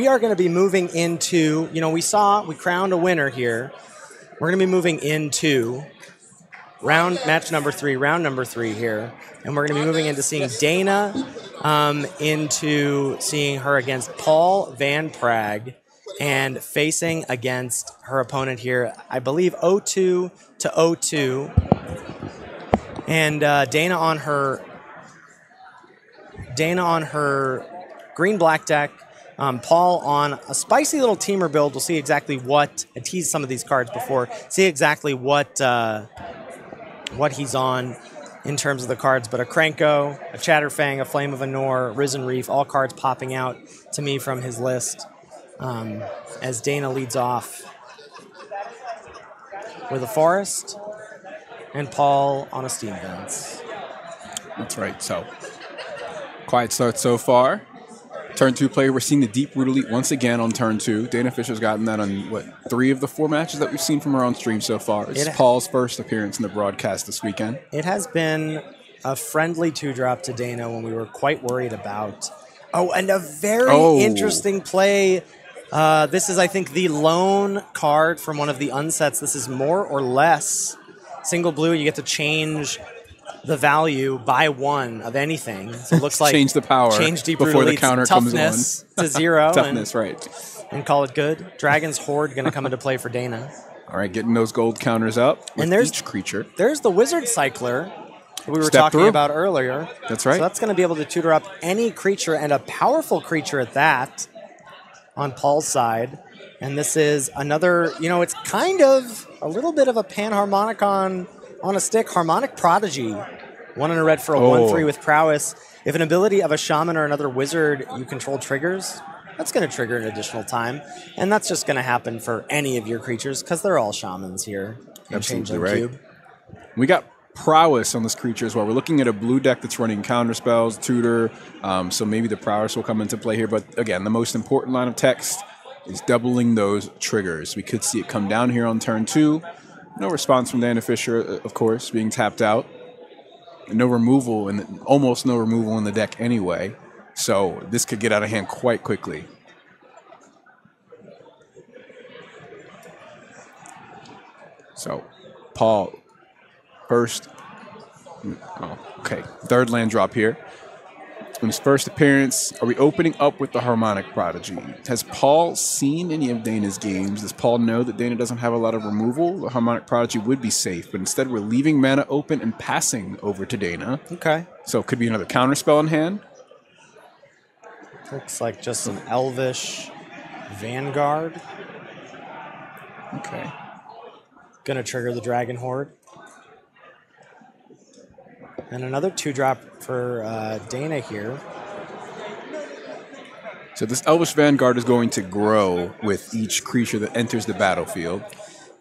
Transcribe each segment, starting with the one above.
are going to be moving into, you know, we crowned a winner here. We're going to be moving into round number three here. And we're going to be moving into seeing Dana, into seeing her against Paul Vanpraag, and facing against her opponent here, I believe 0-2 to 0-2. And Dana on her green-black deck, Paul on a spicy little teamer build. We'll see exactly what, I teased some of these cards before, see exactly what he's on in terms of the cards. But a Krenko, a Chatterfang, a Flame of Anor, Risen Reef, all cards popping out to me from his list as Dana leads off with a Forest and Paul on a Steam Vents. That's right. So, quiet start so far. Turn 2 play, we're seeing the Deep Root Elite once again on turn 2. Dana Fischer's gotten that on, 3 of the 4 matches that we've seen from her on stream so far. It's Paul's first appearance in the broadcast this weekend. It has been a friendly 2-drop to Dana when we were quite worried about. Oh, and a very interesting play. This is, I think, the lone card from one of the unsets. This is more or less single blue. You get to change the value by 1 of anything. So it looks like change the power Deep before Root the counter comes on. Toughness to 0. Toughness, right. And call it good. Dragon's Horde going to come into play for Dana. All right, getting those gold counters up with each creature. There's the Wizard Cycler that we were talking about earlier. That's right. So that's going to be able to tutor up any creature, and a powerful creature at that, on Paul's side. And this is another, it's kind of a little bit of a Panharmonicon on a stick. Harmonic Prodigy. 1 and a red for a 1/3 with prowess. If an ability of a shaman or another wizard you control triggers, that's going to trigger an additional time. And that's just going to happen for any of your creatures because they're all shamans here. Absolutely right. Cube. We got prowess on this creature as well. We're looking at a blue deck that's running counter spells, tutor, so maybe the prowess will come into play here. But again, the most important line of text is doubling those triggers. We could see it come down here on turn 2. No response from Dana Fischer, of course, being tapped out. No removal, and almost no removal in the deck anyway. So this could get out of hand quite quickly. So Paul, first, third land drop here. In his first appearance, are we opening up with the Harmonic Prodigy? Has Paul seen any of Dana's games? Does Paul know that Dana doesn't have a lot of removal? The Harmonic Prodigy would be safe, but instead we're leaving mana open and passing over to Dana. Okay. So it could be another counterspell in hand. Looks like just an Elvish Vanguard. Okay. Gonna trigger the Dragon Horde. And another 2-drop for Dana here. So this Elvish Vanguard is going to grow with each creature that enters the battlefield.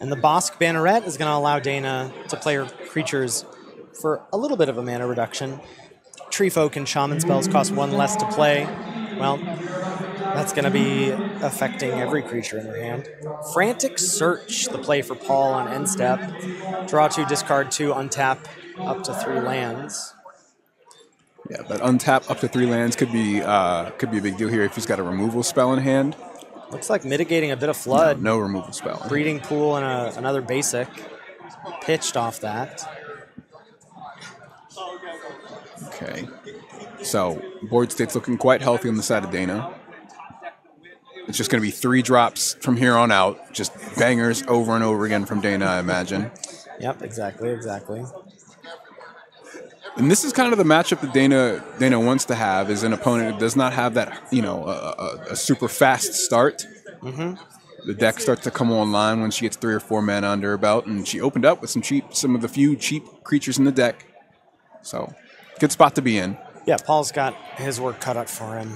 And the Bosk Banneret is going to allow Dana to play her creatures for a little bit of a mana reduction. Tree Folk and Shaman spells cost 1 less to play. Well, that's going to be affecting every creature in her hand. Frantic Search, the play for Paul on end step. Draw 2, discard 2, untap up to 3 lands. Yeah, but untap up to 3 lands could be a big deal here if he's got a removal spell in hand. Looks like mitigating a bit of flood. No removal spell. Breeding Pool and another basic pitched off that. Okay. So board state's looking quite healthy on the side of Dana. It's just going to be 3 drops from here on out. Just bangers over and over again from Dana, I imagine. Yep, exactly. And this is kind of the matchup that Dana wants to have, is an opponent that does not have that, a super fast start. Mm-hmm. The deck starts to come online when she gets 3 or 4 mana under her belt, and she opened up with some of the few cheap creatures in the deck. So, good spot to be in. Yeah, Paul's got his work cut out for him.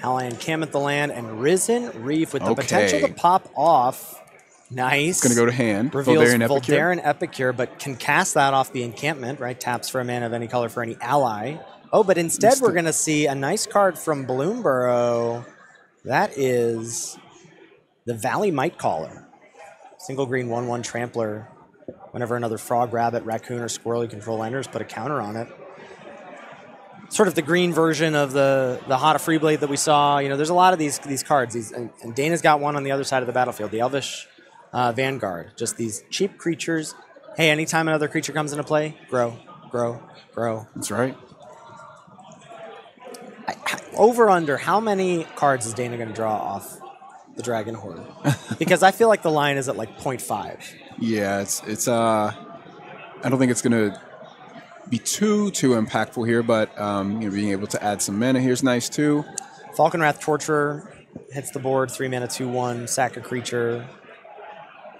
Ally Encampment the land, and Risen Reef with the potential to pop off. Nice. It's going to go to hand. Reveals Voldaren Epicure, but can cast that off the encampment, right? Taps for a mana of any color for any ally. Oh, but instead we're going to see a nice card from Bloomburrow. That is the Valley Mightcaller. Single green 1/1 trampler. Whenever another frog, rabbit, raccoon, or squirrel you control enters, put a counter on it. sort of the green version of the Hada Freeblade that we saw. You know, there's a lot of these cards. And Dana's got one on the other side of the battlefield, the Elvish Vanguard. Just these cheap creatures. Hey, anytime another creature comes into play, grow, grow, grow. That's right. Over under, how many cards is Dana going to draw off the Dragon Horde? Because I feel like the line is at like 0.5. Yeah, it's I don't think it's going to be too impactful here, but you know, being able to add some mana here is nice too. Falconwrath Torturer hits the board, 3 mana, 2/1, sack a creature,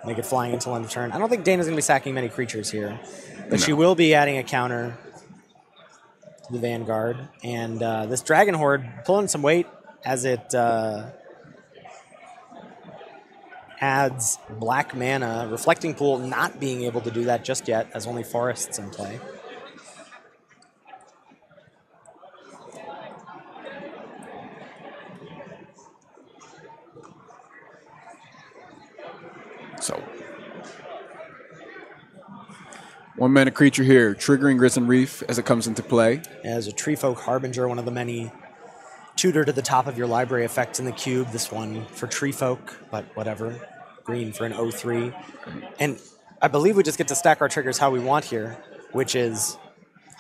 make it flying until end of turn. I don't think Dana's going to be sacking many creatures here, but she will be adding a counter to the Vanguard. And this Dragon Horde pulling some weight as it adds black mana. Reflecting Pool not being able to do that just yet, as only forests in play. So, 1 mana creature here, triggering Risen Reef as it comes into play. As a Treefolk Harbinger, one of the many tutor to the top of your library effects in the cube. This one for Treefolk, but whatever. Green for an 0/3. And I believe we just get to stack our triggers how we want here, which is,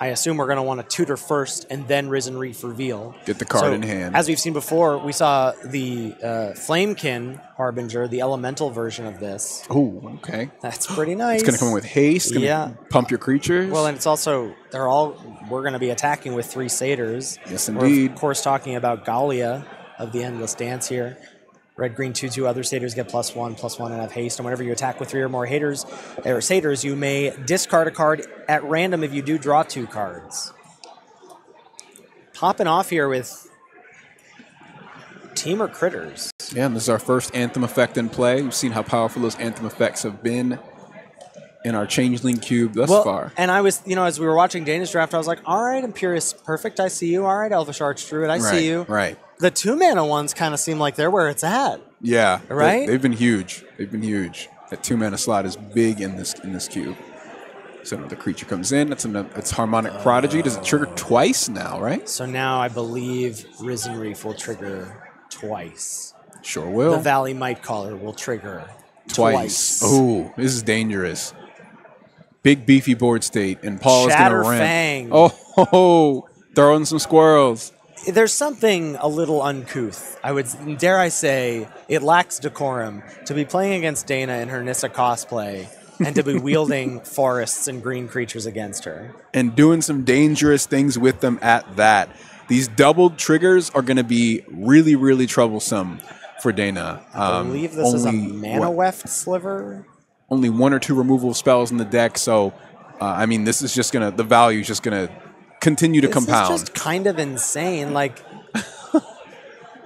I assume we're going to want to tutor first and then Risen Reef reveal. Get the card in hand. As we've seen before, we saw the Flamekin Harbinger, the elemental version of this. Oh, okay. That's pretty nice. It's going to come in with haste. Yeah. Pump your creatures. Well, and it's also, we're going to be attacking with 3 satyrs. Yes, indeed. We're, of course, talking about Gallia of the Endless Dance here. Red, green, 2/2. Other satyrs get +1/+1 and have haste. And whenever you attack with 3 or more satyrs, you may discard a card at random. If you do, draw 2 cards. Popping off here with Teamer Critters. Yeah, and this is our first Anthem effect in play. We've seen how powerful those Anthem effects have been in our Changeling cube thus far. And I was, as we were watching Dana's draft, I was like, all right, Imperious Perfect, I see you. All right, Elvish Archdruid, I see you. Right. The 2 mana ones kind of seem like they're where it's at. Yeah. Right? They've been huge. That 2 mana slot is big in this cube. So another creature comes in. It's Harmonic Prodigy. Does it trigger twice now, right? So now I believe Risen Reef will trigger twice. Sure will. The Valley Might Caller will trigger twice. Oh, this is dangerous. Big beefy board state, and Paul is going to rant. Oh, throwing some squirrels. There's something a little uncouth. Dare I say, it lacks decorum to be playing against Dana in her Nissa cosplay and to be wielding forests and green creatures against her. And doing some dangerous things with them at that. These doubled triggers are going to be really, really troublesome for Dana. I believe this is a Mana Weft Sliver. Only 1 or 2 removal spells in the deck, so this is just the value is just gonna continue to compound. This is just kind of insane. Like,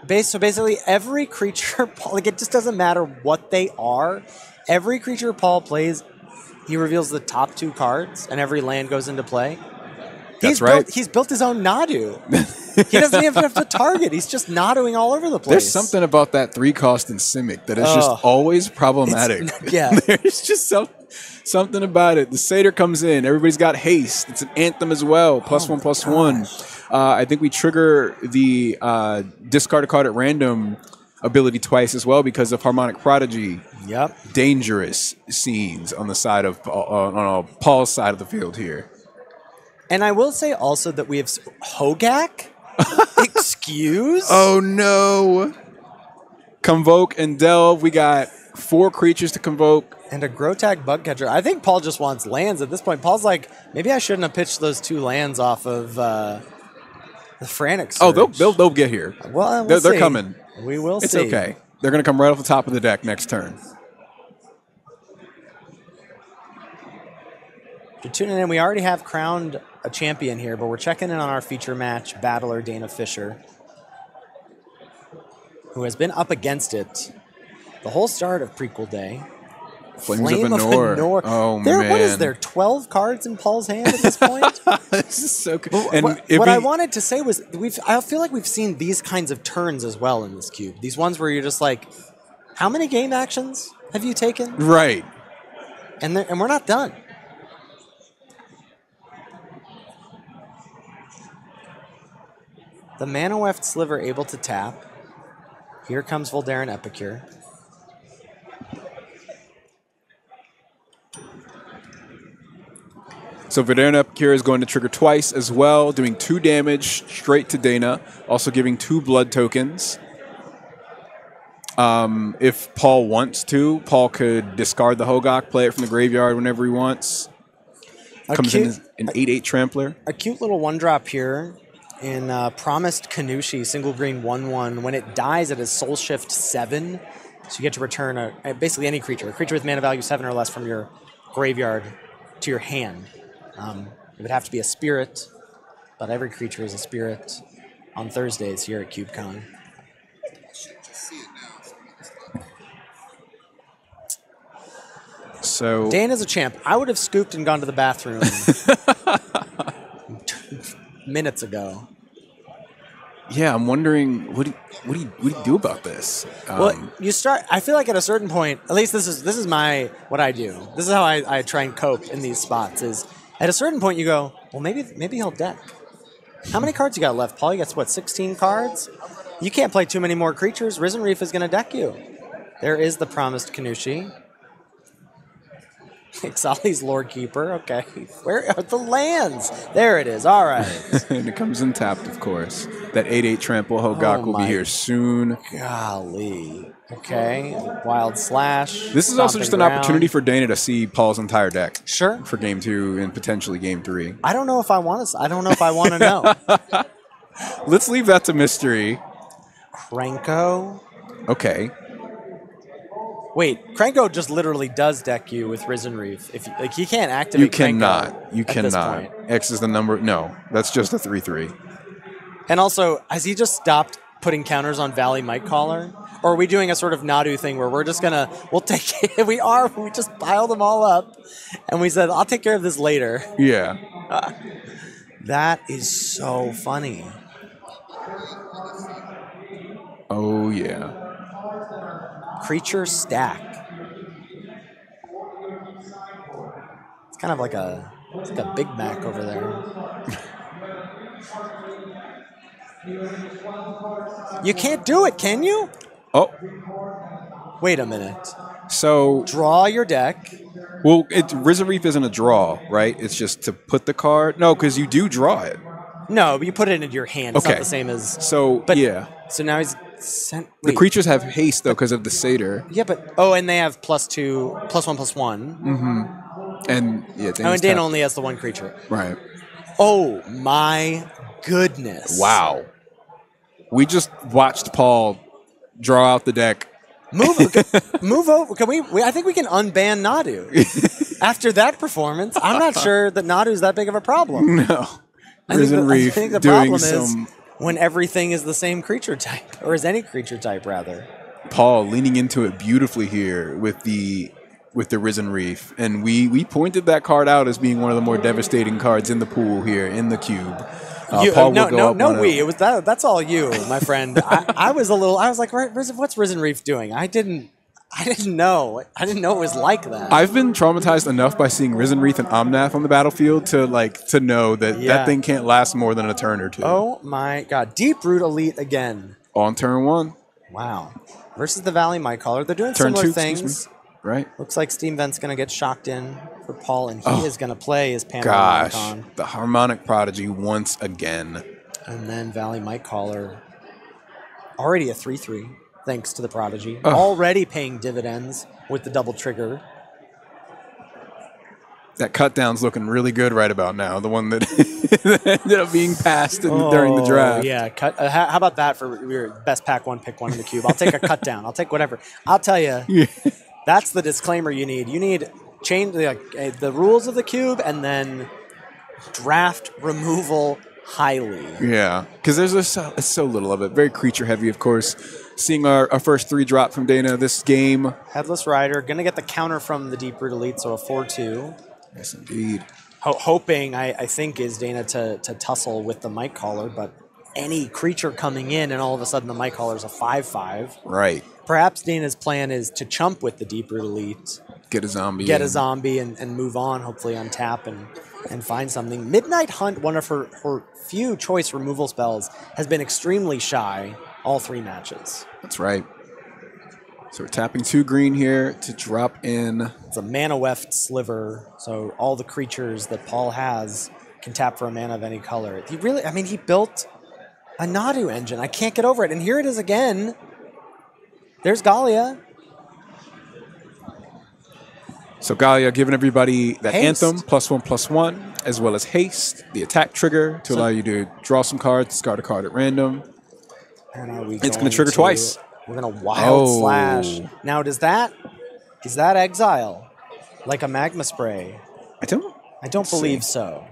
so basically, every creature, it just doesn't matter what they are. Every creature Paul plays, he reveals the top 2 cards, and every land goes into play. That's right. He's built his own Nadu. He doesn't even have to target. He's just Naduing all over the place. There's something about that 3-cost in Simic that is just always problematic. Yeah. There's just something about it. The Satyr comes in. Everybody's got haste. It's an Anthem as well. +1/+1. I think we trigger the discard a card at random ability twice as well because of Harmonic Prodigy. Yep. Dangerous scenes on the side of on Paul's side of the field here. And I will say also that we have Hogak. Excuse? Oh no! Convoke and Delve. We got 4 creatures to convoke. And a Grotag Bugcatcher. I think Paul just wants lands at this point. Paul's like, maybe I shouldn't have pitched those 2 lands off of the Frantic Surge. Oh, they'll get here. Well, they're coming. We will see. It's okay. They're going to come right off the top of the deck next turn. If you're tuning in, we already have crowned a champion here, but we're checking in on our feature match battler, Dana Fischer, who has been up against it the whole start of Prequel Day. Flame of Anor. Oh, man. What is there, 12 cards in Paul's hand at this point? This is so good. What I wanted to say was, I feel like we've seen these kinds of turns as well in this cube. These ones where you're just like, how many game actions have you taken? Right. And we're not done. The Mana Weft Sliver able to tap. Here comes Voldaren Epicure. So Voldaren Epicure is going to trigger twice as well, doing 2 damage straight to Dana, also giving 2 blood tokens. If Paul wants to, Paul could discard the Hogak, play it from the graveyard whenever he wants. Comes in as an 8/8 Trampler. A cute little 1-drop here in Promised Kanushi, single green 1/1. When it dies, it is Soul Shift 7. So you get to return basically any creature. A creature with mana value 7 or less from your graveyard to your hand. It would have to be a spirit, but every creature is a spirit on Thursdays here at CubeCon. So Dan is a champ. I would have scooped and gone to the bathroom minutes ago. Yeah, I'm wondering what do you do about this? Well, you start. I feel like at a certain point, at least this is what I do. This is how I try and cope in these spots. Is at a certain point you go, well, maybe he'll deck. How many cards you got left, Paul? You got what, 16 cards? You can't play too many more creatures. Risen Reef is going to deck you. There is the Promised Kanushi. Exali's Lord Keeper. Okay. Where are the lands? There it is. All right. And it comes in tapped, of course. That 8/8 Trample Hogak will be here soon. Golly. Okay. Wild Slash. This is also just an opportunity for Dana to see Paul's entire deck. Sure. For Game 2 and potentially Game 3. I don't know if I want to know. Let's leave that to mystery. Krenko. Okay. Wait, Krenko just literally does deck you with Risen Reef. If he can't activate. You cannot. X is the number. No, that's just a 3/3. And also, has he just stopped putting counters on Valley Mightcaller? Or are we doing a sort of Nadu thing where we're just we'll take it? We just piled them all up, and we said, I'll take care of this later. Yeah. That is so funny. Oh yeah. Creature stack. It's kind of like a Big Mac over there. You can't do it, can you? Oh. Wait a minute. So draw your deck. Well, Risen Reef isn't a draw, right? It's just to put the card. No, because you do draw it. No, but you put it into your hand. It's not the same as. So yeah. So now he's. The creatures have haste, though, because of the Satyr. Yeah, but... Oh, and they have +2, +1/+1. Mm-hmm. And, yeah, and Dana only has the one creature. Right. Oh, my goodness. Wow. We just watched Paul draw out the deck. Move over. Can we I think we can unban Nadu. After that performance, I'm not sure that Nadu's that big of a problem. No. Risen Reef I think the doing problem some... is when everything is the same creature type, or is any creature type, rather. Paul leaning into it beautifully here with the Risen Reef. And we pointed that card out as being one of the more devastating cards in the pool here in the cube. Paul it was that's all you, my friend. I was like, what's Risen Reef doing? I didn't know. I didn't know it was like that. I've been traumatized enough by seeing Risen Reef and Omnath on the battlefield to know that that thing can't last more than a turn or two. Oh my god. Deep Root Elite again. On turn 1. Wow. Versus the Valley Mightcaller. They're doing turn similar 2, things. Right. Looks like Steam Vent's going to get shocked in for Paul, and he is going to play his Pan Gosh. Harmonicon. The Harmonic Prodigy once again. And then Valley Mightcaller. Already a 3/3. Thanks to the Prodigy. Already paying dividends with the double trigger. That cut down's looking really good right about now. The one that ended up being passed during the draft. Yeah, how about that for your best pack one, pick one in the cube? I'll take a cut down. I'll take whatever. I'll tell you, that's the disclaimer you need. You need change the rules of the cube and then draft removal highly. Yeah, because there's so little of it. Very creature heavy, of course. Seeing our first 3 drop from Dana this game. Headless Rider, going to get the counter from the Deep Root Elite, so a 4/2. Yes, indeed. Hoping, I think, is Dana to tussle with the Mightcaller, but any creature coming in and all of a sudden the Mightcaller's a 5/5. Right. Perhaps Dana's plan is to chump with the Deep Root Elite Get a zombie. Get a zombie and move on, hopefully untap and find something. Midnight Hunt, one of her few choice removal spells, has been extremely shy all 3 matches. That's right. So we're tapping 2 green here to drop in. It's a mana weft sliver, so all the creatures that Paul has can tap for a mana of any color. He built a Nadu engine. I can't get over it. And here it is again. There's Galia. So Galia giving everybody that Haste. Anthem, +1/+1, as well as Haste, the attack trigger to allow you to draw some cards, discard a card at random. And it's going to trigger twice. We're going to Wild Slash. Now, is that exile? Like a Magma Spray? I don't believe so.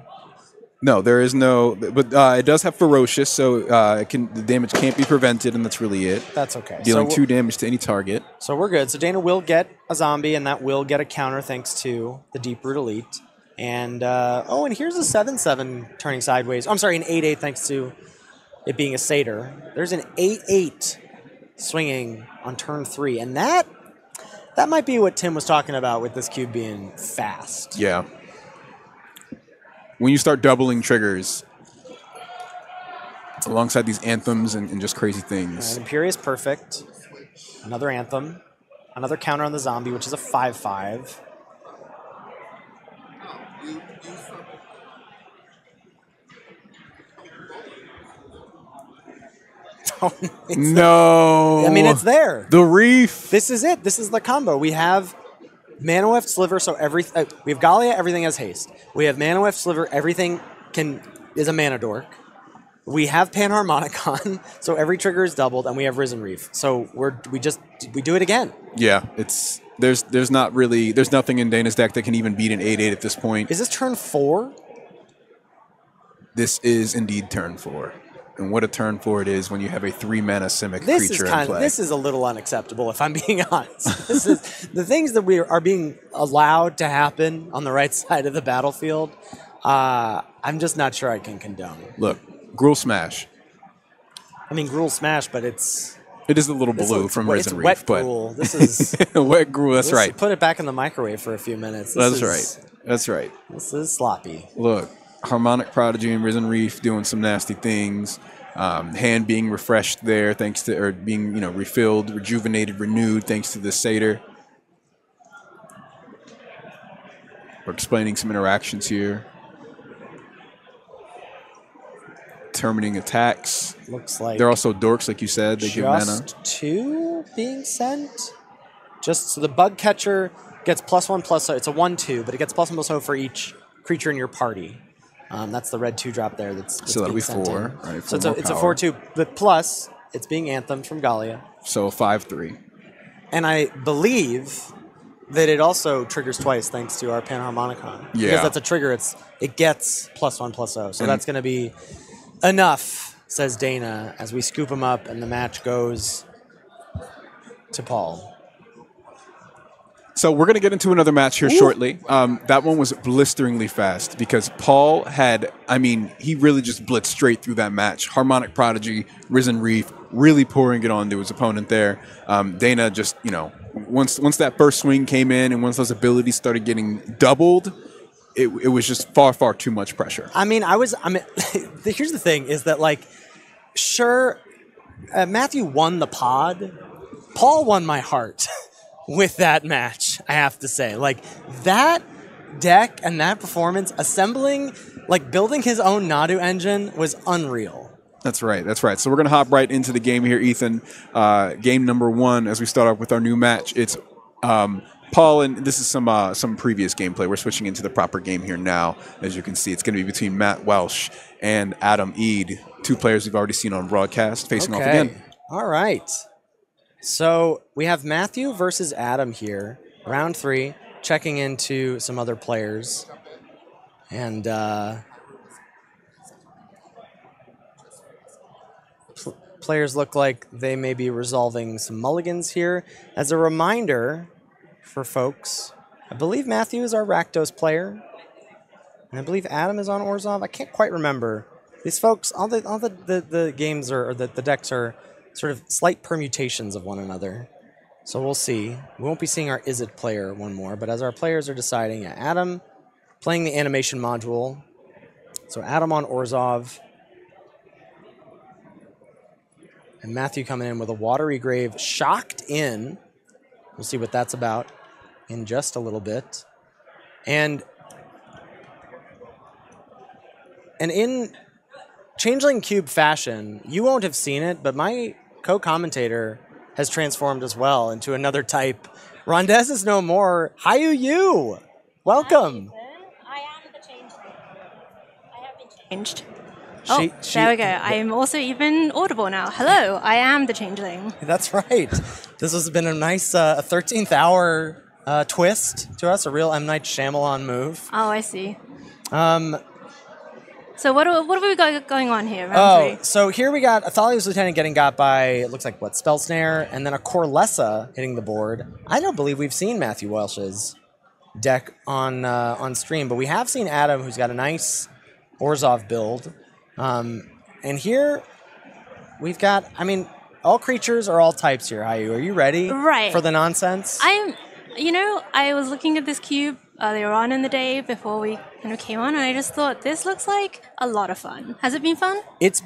No, there is no, but it does have Ferocious, so the damage can't be prevented, and that's really it. That's okay. Dealing 2 damage to any target. So we're good. So Dana will get a zombie, and that will get a counter thanks to the Deep-Root Elite. And, and here's a 7/7 turning sideways. I'm sorry, an 8/8 thanks to it being a Satyr. There's an 8/8 swinging on turn 3, and that might be what Tim was talking about with this cube being fast. Yeah. When you start doubling triggers alongside these anthems and just crazy things. Imperious Perfect, another anthem, another counter on the zombie, which is a 5/5. No. It's there. The Reef. This is it. This is the combo. We have Mana Weft Sliver, so we have Galia, everything has haste. We have Mana Weft Sliver, everything is a mana dork. We have Panharmonicon, so every trigger is doubled, and we have Risen Reef. So we do it again. Yeah, there's nothing in Dana's deck that can even beat an 8/8 at this point. Is this turn 4? This is indeed turn 4. And what a turn 4 it is when you have a 3-mana Simic creature in play. This is a little unacceptable, if I'm being honest. This is the things that we are being allowed to happen on the right side of the battlefield. I'm just not sure I can condone. Look, Gruul Smash. Gruul Smash, but it is the little blue from Risen Reef. Wet Gruul. This is wet Gruul. That's right. Put it back in the microwave for a few minutes. That's right. This is sloppy. Look. Harmonic Prodigy and Risen Reef doing some nasty things. Hand being refreshed there thanks to, or being, refilled, rejuvenated, renewed thanks to the Satyr. We're explaining some interactions here. Terminating attacks. Looks like they're also dorks, like you said. They give mana. Just 2 being sent. So the Bug Catcher gets +1/+0. It's a 1/2, but it gets +1/+0 for each creature in your party. That's the red 2-drop there. That's so that'll be 4. Right, so it's a 4/2, but plus it's being Anthemed from Galia. So a 5/3. And I believe that it also triggers twice thanks to our Panharmonicon. Yeah. Because that's a trigger. It gets +1/+0. So that's going to be enough, says Dana, as we scoop him up and the match goes to Paul. So we're going to get into another match here shortly. That one was blisteringly fast because Paul he really just blitzed straight through that match. Harmonic Prodigy, Risen Reef, really pouring it on to his opponent there. Dana just, once that first swing came in and once those abilities started getting doubled, it was just far, far too much pressure. Here's the thing is that, sure, Matthew won the pod. Paul won my heart. With that match, I have to say. That deck and that performance, building his own Nadu engine was unreal. That's right. So we're going to hop right into the game here, Ethan. Game number 1, as we start off with our new match. It's Paul, and this is some previous gameplay. We're switching into the proper game here now. As you can see, it's going to be between Matt Welsh and Adam Eide, 2 players we've already seen on broadcast, facing off again. All right. So we have Matthew versus Adam here, round 3, checking into some other players. And players look like they may be resolving some mulligans here. As a reminder for folks, I believe Matthew is our Rakdos player. And I believe Adam is on Orzhov. I can't quite remember. These folks, all the games or the decks are sort of slight permutations of one another. So we'll see. We won't be seeing our Is It player one more, but as our players are deciding, yeah, Adam playing the animation module. So Adam on Orzhov. And Matthew coming in with a Watery Grave, shocked in. We'll see what that's about in just a little bit. And in Changeling Cube fashion, you won't have seen it, but my co-commentator has transformed as well into another type. Rondez is no more. Hayu Yu. Welcome. I am the Changeling. I have been changed. She, there we go. I'm also even audible now. Hello, I am the Changeling. That's right. This has been a nice 13th hour twist to us, a real M. Night Shyamalan move. Oh, I see. So what have we got going on here? So here we got Athalia's Lieutenant getting got by, it looks like, what, Spell Snare, and then a Corlessa hitting the board. I don't believe we've seen Matthew Welsh's deck on stream, but we have seen Adam, who's got a nice Orzhov build. And here we've got, I mean, all creatures are all types here, Hayu. Are you ready for the nonsense? I was looking at this cube earlier on in the day before we kind of came on, and I just thought, this looks like a lot of fun. Has it been fun? It's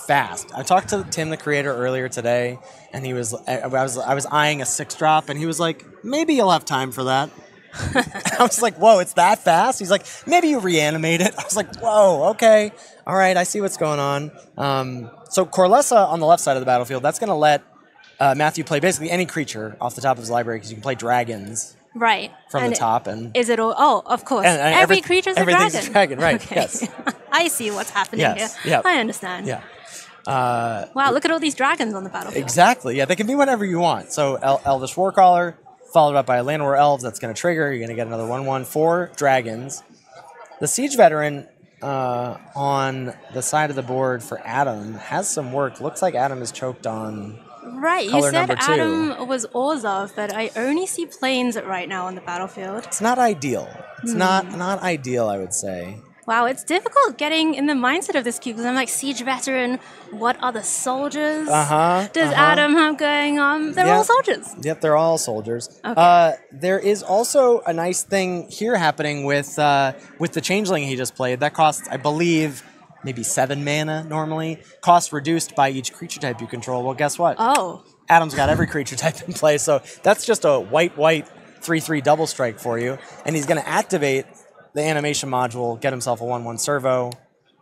fast. I talked to Tim, the creator, earlier today, and I was eyeing a 6-drop, and he was like, maybe you'll have time for that. I was like, whoa, it's that fast? He's like, maybe you reanimate it. I was like, whoa, okay. All right, I see what's going on. So Corlessa on the left side of the battlefield, that's going to let Matthew play basically any creature off the top of his library, because you can play dragons. Right. From the top. And is it all? Oh, of course. And every creature's a dragon. Everything's a dragon, right. Okay. Yes. I see what's happening here. Yep. I understand. Yeah. Wow, look at all these dragons on the battlefield. Exactly. Yeah, they can be whatever you want. So Elvish Warcaller, followed up by a Land War Elves, that's going to trigger. You're going to get another 1/1 for dragons. The Siege Veteran on the side of the board for Adam has some work. Looks like Adam is choked on Right, you color said number 2. Adam was Orzhov, but I only see planes right now on the battlefield. It's not ideal. It's not ideal, I would say. Wow, it's difficult getting in the mindset of this cube, because I'm like, Siege Veteran, what are the soldiers does Adam have going on? They're all soldiers. Yep, they're all soldiers. Okay. There is also a nice thing here happening with the Changeling he just played. That costs, I believe, maybe 7 mana normally. Cost reduced by each creature type you control. Well, guess what? Oh. Adam's got every creature type in play, so that's just a white 3/3 double strike for you. And he's going to activate the animation module, get himself a 1/1 servo.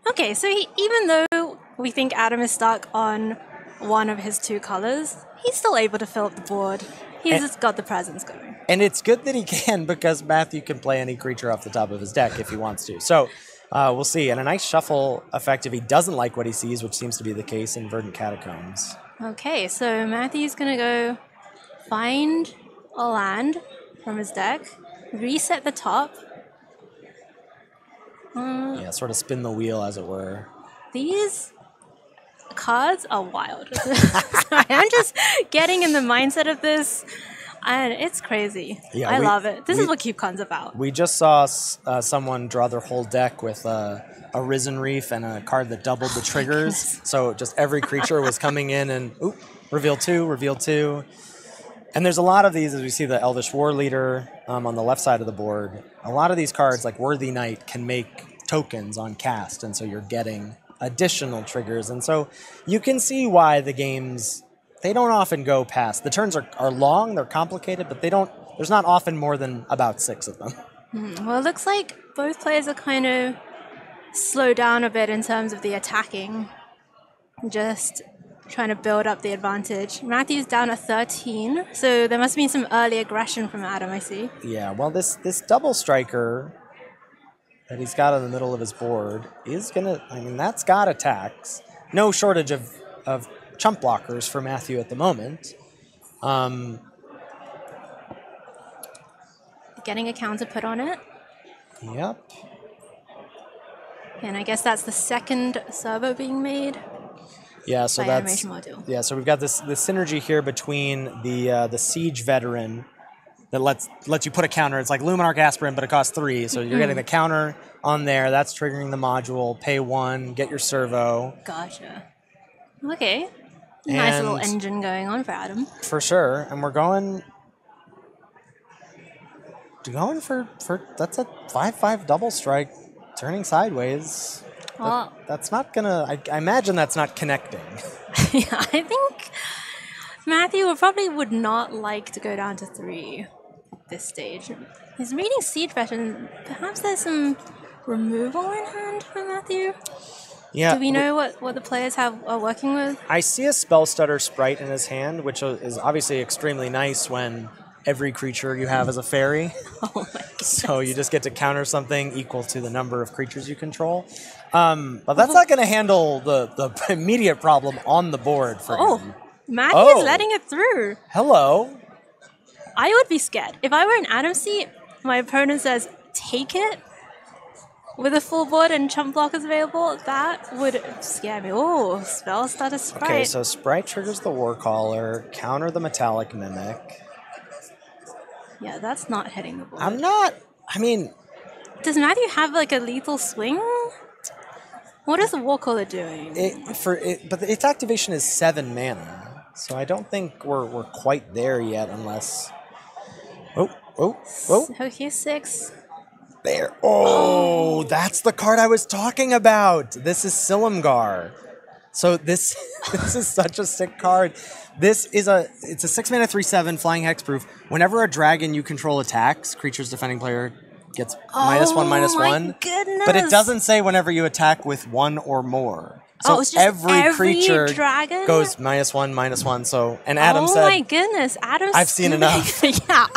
Okay, so even though we think Adam is stuck on one of his 2 colors, he's still able to fill up the board. He's just got the presence going. And it's good that he can, because Matthew can play any creature off the top of his deck if he wants to. So we'll see. And a nice shuffle effect if he doesn't like what he sees, which seems to be the case in Verdant Catacombs. Okay, so Matthew's going to go find a land from his deck, reset the top. Yeah, sort of spin the wheel, as it were. These cards are wild. I'm just getting in the mindset of this, and it's crazy. Yeah, I love it. This is what CubeCon's about. We just saw someone draw their whole deck with a Risen Reef and a card that doubled the triggers. So just every creature was coming in and, reveal 2. And there's a lot of these, as we see the Elvish War Leader on the left side of the board. A lot of these cards, like Worthy Knight, can make tokens on cast, and so you're getting additional triggers. And so you can see why the games, they don't often go past. The turns are long, they're complicated, but there's not often more than about 6 of them. Well, it looks like both players are kind of slowed down a bit in terms of the attacking. Just trying to build up the advantage. Matthew's down at 13, so there must have been some early aggression from Adam, I see. Yeah, well, this double striker that he's got in the middle of his board is gonna, that's got attacks. No shortage of chump blockers for Matthew at the moment. Getting a counter put on it. Yep. And I guess that's the second servo being made. Yeah, so that's animation module. Yeah, so we've got this synergy here between the Siege Veteran that lets you put a counter. It's like Luminarch Aspirant, but it costs 3, so you're getting the counter on there. That's triggering the module. Pay 1, get your servo. Gotcha. Okay. Nice little And- engine going on for Adam. For sure. And we're going for that's a 5-5 double strike turning sideways. Well, That's not gonna. I imagine that's not connecting. yeah, I think Matthew would not like to go down to 3 at this stage. He's reading Siege Veteran. Perhaps there's some removal in hand for Matthew. Yeah. Do we know what the players are working with? I see a Spell Stutter Sprite in his hand, which is obviously extremely nice when every creature you have is a fairy. Oh my goodness. So you just get to counter something equal to the number of creatures you control. But that's not going to handle the immediate problem on the board for him. Matthew's letting it through. Hello. I would be scared. If I were in Adam's seat, my opponent says, take it with a full board and chump blockers available, that would scare me. Oh, Spell Stutter Sprite. Okay, so Sprite triggers the Warcaller, counter the Metallic Mimic. Yeah, that's not hitting the board. Does Does Matthew have like a lethal swing? What is the Warcaller doing? but its activation is 7 mana, so I don't think we're quite there yet unless. Oh! So here's 6. There. Oh, that's the card I was talking about. This is Silumgar. So this is such a sick card. It's a 6 mana 3/7 flying hexproof. Whenever a dragon you control attacks, creature's defending player gets -1/-1. Goodness. But it doesn't say whenever you attack with 1 or more. So it's just every creature dragon? goes -1/-1. So and Adam said, "Oh my goodness, Adam's I've seen enough." Yeah.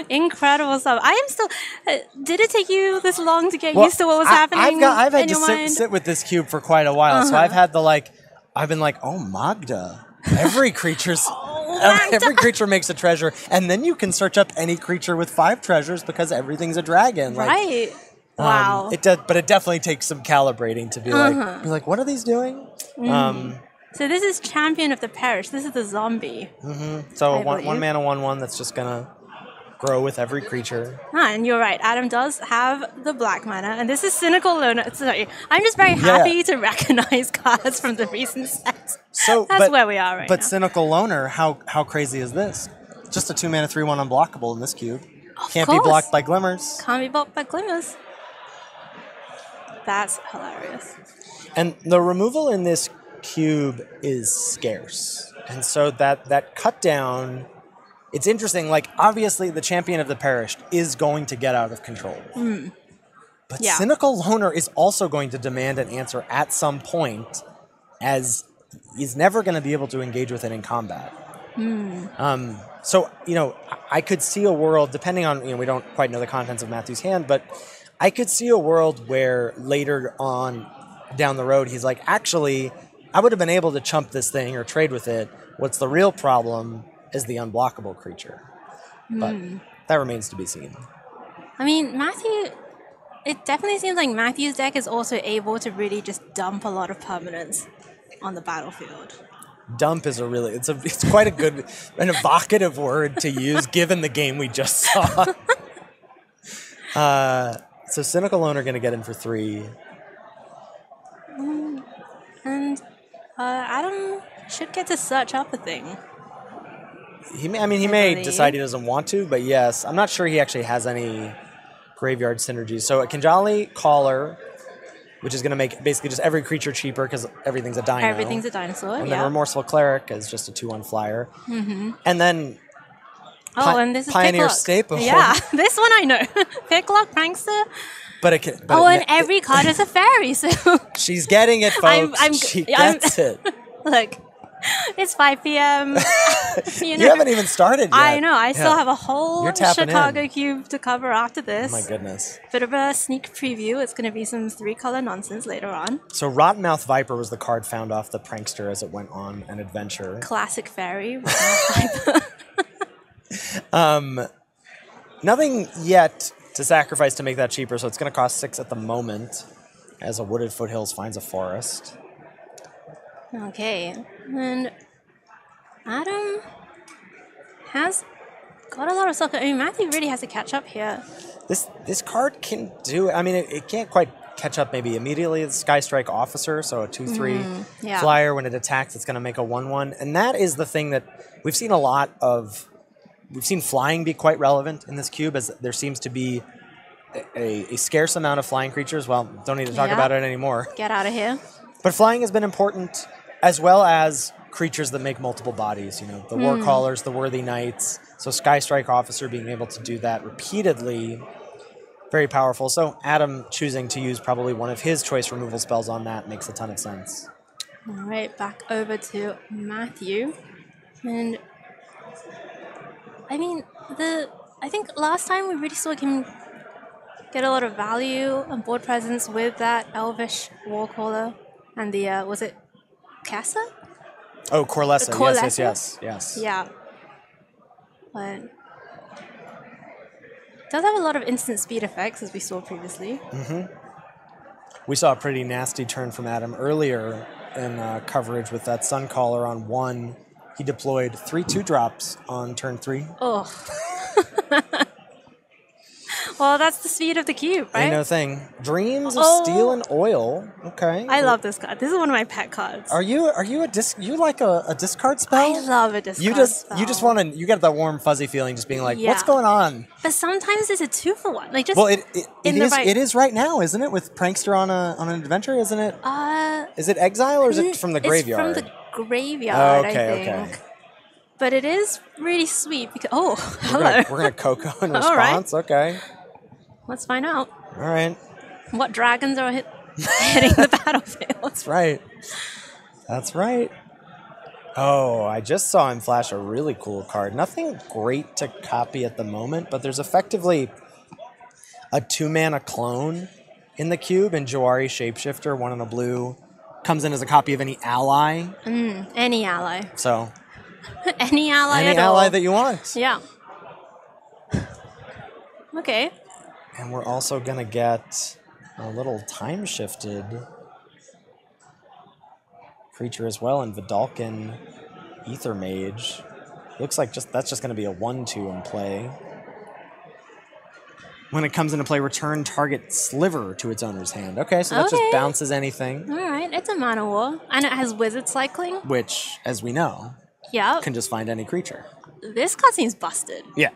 Incredible stuff. I am still. Did it take you this long to get used to what was happening? I've had in to your mind? sit with this cube for quite a while, so I've had I've been like, oh, Magda. Every creature's. Every creature makes a treasure, and then you can search up any creature with 5 treasures because everything's a dragon. Right. Wow. But it definitely takes some calibrating to be like, what are these doing? So this is Champion of the Parish. This is the zombie. So I one believe. mana 1/1 that's just gonna grow with every creature. And you're right. Adam does have the black mana, and this is Cynical Loner. Sorry, I'm just very happy to recognize cards from the recent sets. So That's where we are right now. But Cynical Loner, how crazy is this? Just a 2 mana 3/1 unblockable in this cube. Can't be course. blocked by Glimmers. Can't be blocked by Glimmers. That's hilarious. And the removal in this cube is scarce. And so that cut down, it's interesting. Like, obviously, the Champion of the Parish is going to get out of control. But Cynical Loner is also going to demand an answer at some point, as he's never going to be able to engage with it in combat. So, I could see a world, depending on, we don't quite know the contents of Matthew's hand, but I could see a world where later on down the road, he's like, actually, I would have been able to chump this thing or trade with it. What's the real problem is the unblockable creature. But that remains to be seen. I mean, Matthew, it definitely seems like Matthew's deck is also able to really just dump a lot of permanents on the battlefield. Dump is it's quite a good, an evocative word to use given the game we just saw. So Cynical Loner going to get in for 3. And Adam should get to search up a thing. He may decide he doesn't want to, but yes, I'm not sure he actually has any graveyard synergies. So a Kinjali Caller, which is going to make basically just every creature cheaper because everything's a dino. Everything's a dinosaur, And then Remorseful Cleric is just a 2/1 flyer. And then and this is Pioneer Picklock. Staple. Yeah, this one I know. Picklock, Prankster. And every card is a fairy, so... she's getting it, folks. She gets it. Look, it's 5 p.m. You haven't even started yet. I know. I still have a whole You're tapping Chicago in. cube to cover after this. Oh my goodness. Bit of a sneak preview. It's going to be some 3-color nonsense later on. So Rottenmouth Viper was the card found off the Prankster as it went on an adventure. Classic fairy. Nothing yet to sacrifice to make that cheaper, so it's going to cost 6 at the moment as a Wooded Foothills finds a forest. Okay, and Adam has got a lot of stuff. I mean, Matthew really has to catch up here. This card can do. I mean, it can't quite catch up maybe immediately. The Sky Strike Officer, so a 2/3 yeah. flyer. When it attacks, it's going to make a 1/1. And that is the thing that we've seen a lot of. We've seen flying be quite relevant in this cube, as there seems to be a scarce amount of flying creatures. Well, don't need to talk about it anymore. Get out of here. But flying has been important, as well as creatures that make multiple bodies. You know, the War Callers, the Worthy Knights. So Sky Strike Officer being able to do that repeatedly, very powerful. So Adam choosing to use probably one of his choice removal spells on that makes a ton of sense. All right, back over to Matthew. And I mean, I think last time we really saw him get a lot of value and board presence with that Elvish Warcaller and the, was it Casa? Oh, Corlessa. Corlessa? Yes. Yeah. But does have a lot of instant speed effects, as we saw previously. We saw a pretty nasty turn from Adam earlier in coverage with that Suncaller on 1. He deployed 3 2-drops on turn 3. Oh. Well, that's the speed of the cube, right? Ain't no thing. Dreams of Steel and Oil. Okay. I love this card. This is one of my pet cards. Are you you like a discard spell? I love a discard spell. You just want to, you get that warm fuzzy feeling just being like, what's going on? But sometimes it's a 2-for-1. Like just Well, it is right now, isn't it? With Prankster on an adventure, isn't it? Is it exile or is it from the graveyard? It's from the graveyard, I think. Okay. But it is really sweet because We're gonna Coco in response. Right. Okay. Let's find out. All right. What dragons are hitting the battlefield? That's right. Oh, I just saw him flash a really cool card. Nothing great to copy at the moment, but there's effectively a 2-mana clone in the cube, and Jawari Shapeshifter, 1 in a blue, comes in as a copy of any ally. Any ally. So any ally any at all. ally that you want. Yeah. Okay. And we're also going to get a little time-shifted creature as well in Vidalcan Ether Mage. Looks like that's just going to be a 1/2 in play. When it comes into play, return target sliver to its owner's hand. Okay, so that just bounces anything. All right, it's a mana war. And it has wizard cycling. Which, as we know, can just find any creature. This card seems busted. Yeah.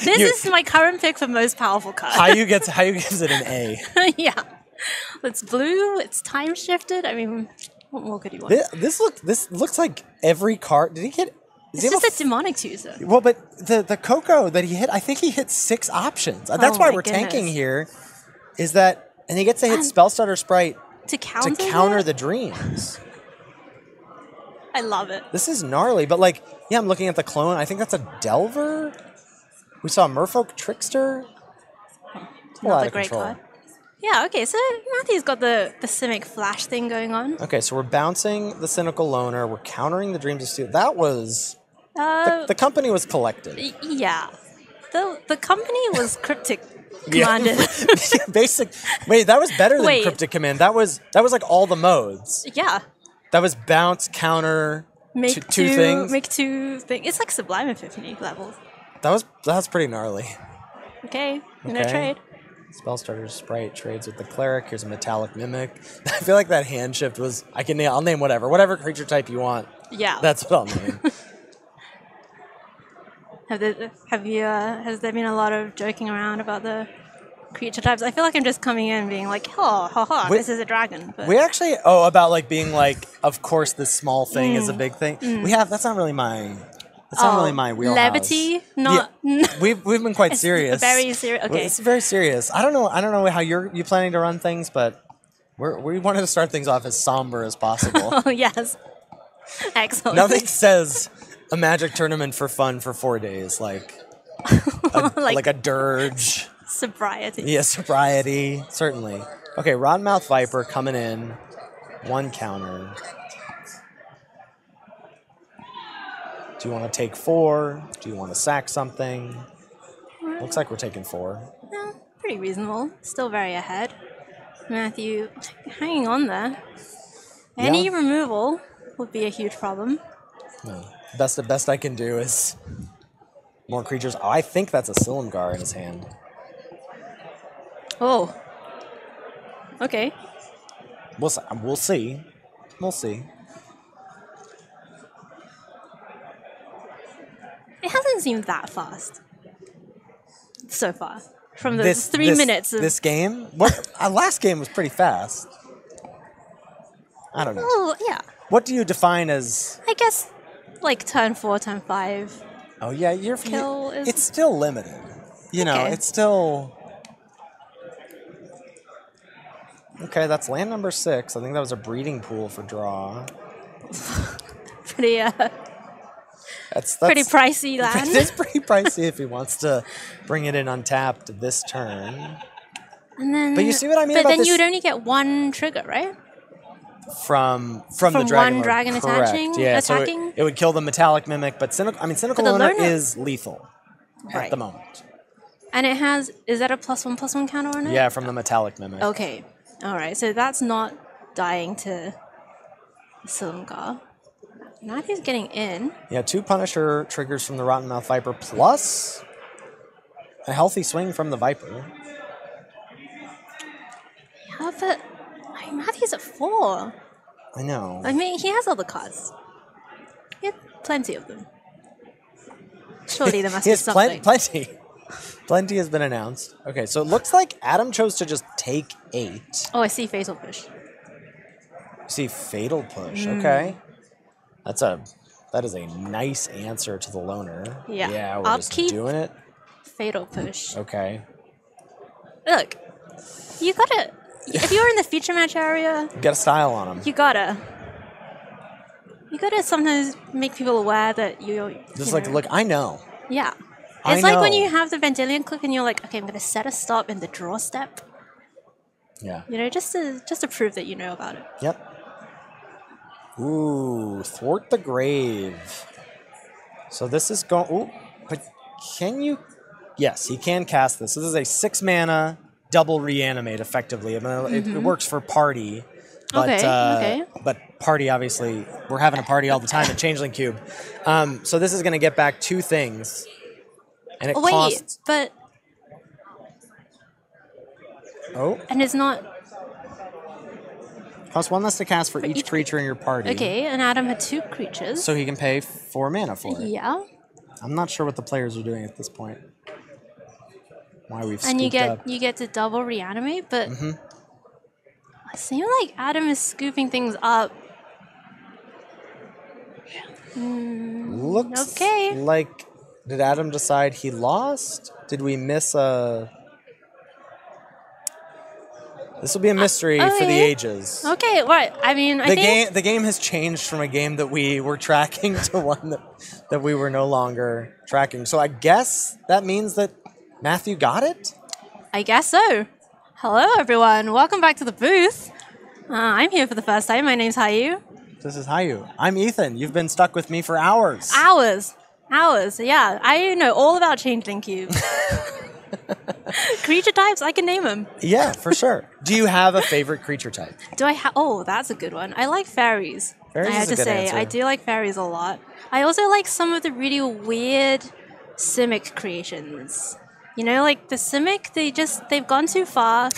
This is my current pick for most powerful card. Hayu gives it an A. Yeah. It's blue, it's time shifted. I mean, what more could you want? This looks like every card. Did he hit? It's just a demonic chooser. Well, but the Coco that he hit, I think he hit 6 options. That's why we're tanking here. Is that, and he gets to hit Spellstutter Sprite to counter the dreams. I love it. This is gnarly, but I'm looking at the clone. I think that's a Delver. We saw Merfolk Trickster. Not a great card. Yeah, okay, so Matthew's got the Simic Flash thing going on. Okay, so we're bouncing the Cynical Loner. We're countering the Dreams of Steel. That was... the company was collected. Yeah. The company was Cryptic Commanded. Wait, that was better than Cryptic Command. That was like all the modes. Yeah. That was bounce, counter, make two things. Make 2 things. It's like Sublime Epiphany levels. That's pretty gnarly. Okay, I'm gonna trade. Spellstarter Sprite trades with the Cleric. Here's a Metallic Mimic. I feel like that hand shift was... I'll name whatever creature type you want. Yeah. That's what I'll name. Has there been a lot of joking around about the creature types? I feel like I'm just coming in being like, this is a dragon. But. We actually, about being like, of course this small thing is a big thing. That's not really my... That's not really my wheelhouse. Levity, not. Yeah, we've been quite serious. Very serious. Okay, it's very serious. I don't know how you planning to run things, but we wanted to start things off as somber as possible. Oh yes, excellent. Nothing says a Magic tournament for fun for 4 days like a dirge. Sobriety. Yeah, sobriety certainly. Okay, Rodmouth Viper coming in, 1 counter. Do you want to take 4? Do you want to sack something? Looks like we're taking 4. No, pretty reasonable. Still very ahead. Matthew, hanging on there. Any removal would be a huge problem. No. The best I can do is more creatures. Oh, I think that's a Silumgar in his hand. Oh. Okay. We'll see. We'll see. It hasn't seemed that fast so far. From the 3 minutes of... This game? What? Our last game was pretty fast. I don't know. Oh, yeah. What do you define as... I guess, like, turn 4, turn 5. Oh, yeah, Kill is... It's still limited. You know, Okay. it's still... Okay, that's land number 6. I think that was a breeding pool for draw. Pretty, That's pretty pricey land. It's pretty pricey if he wants to bring it in untapped this turn. And then, But you see what I mean but about then this? you'd only get 1 trigger, right? From the dragon one lord. dragon Correct. attaching, Yeah, attacking? So it would kill the metallic mimic, but Cynical the Loner loner- is lethal Right. at the moment. And it has... Is that a +1/+1 counter on it? Yeah, from the metallic mimic. Okay. All right. So that's not dying to Silumgar. Matthew's getting in. Yeah, 2 Punisher triggers from the Rotten Mouth Viper plus a healthy swing from the Viper. Yeah, but Matthew's at 4. I know. I mean, he has other cards. He had plenty of them. Surely there must He be has something. plenty. Plenty has been announced. Okay, so it looks like Adam chose to just take 8. Oh, I see Fatal Push. See, Fatal Push. Hmm. Okay. That is a nice answer to the loner. Yeah. Yeah, we're just Upkeep. doing it. Fatal Push. Okay. Look, you gotta... If you're in the feature match area, Get a style on him. you gotta sometimes make people aware that you're... Just you like, know, look, I know. Yeah. I It's like when know. you have the Vendilion click and you're like, okay, I'm going to set a stop in the draw step. Yeah. You know, just to prove that you know about it. Yep. Ooh, Thwart the Grave. So this is going... Ooh, but can you... Yes, he can cast this. This is a 6 mana double reanimate, effectively. I mean, it works for party. But, Okay. But party, obviously, we're having a party all the time at Changeling Cube. So this is going to get back 2 things. And it Oh, wait, costs... but... Oh, And it's not... costs 1 less to cast for each creature in your party. Okay, and Adam had 2 creatures. So he can pay 4 mana for it. Yeah. I'm not sure what the players are doing at this point. Why we've And you scooped up. get to double reanimate, but... It seems like Adam is scooping things up. Looks okay. like... Did Adam decide he lost? Did we miss a... This will be a mystery for the okay. ages. Okay, right. I mean, I think... The game has changed from a game that we were tracking to one that we were no longer tracking. So I guess that means that Matthew got it? I guess so. Hello, everyone. Welcome back to the booth. I'm here for the first time. My name's Hayu. This is Hayu. I'm Ethan. You've been stuck with me for hours. Hours. Yeah. I know all about Changeling Cube. Creature types, I can name them. Yeah, for sure. Do you have a favorite creature type? Do I have... Oh, that's a good one. I like fairies. Fairies I have is to a good say, answer. I do like fairies a lot. I also like some of the really weird Simic creations. You know, like the Simic, they've gone too far.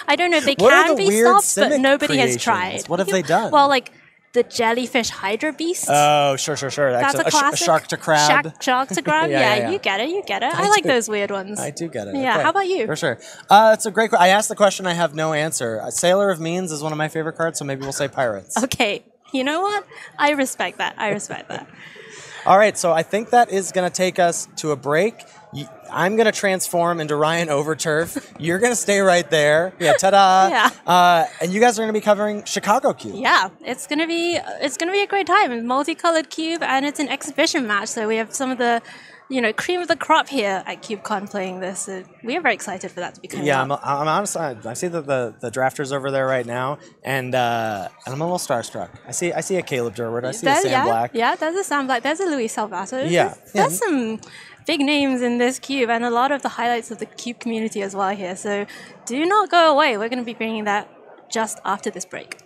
I don't know, they What are can the be weird stopped, but Simic nobody has creations? tried. What have they done? Well, like the jellyfish Hydra Beast. Oh, sure. That's Actually, a classic. shark to crab. Shark to crab. Yeah. You get it. I like those weird ones. I do get it. Yeah, Okay. how about you? For sure. It's a great question. I asked the question. I have no answer. Sailor of Means is one of my favorite cards, so maybe we'll say pirates. Okay, you know what? I respect that. All right, so I think that is going to take us to a break. I'm going to transform into Ryan Overturf. You're going to stay right there. Yeah, ta-da. Yeah. And you guys are going to be covering Chicago Cube. Yeah, it's gonna be a great time. Multicolored cube, and it's an exhibition match. So we have some of the, cream of the crop here at CubeCon playing this. So we are very excited for that to be coming Yeah, up. I'm honest. I see that the drafters over there right now, and I'm a little starstruck. I see a Caleb Durwood. I see a Sam Black. Yeah, there's a Sam Black. There's a Luis Salvato. Yeah. There's some big names in this cube, and a lot of the highlights of the cube community as well here. So do not go away. We're going to be bringing that just after this break.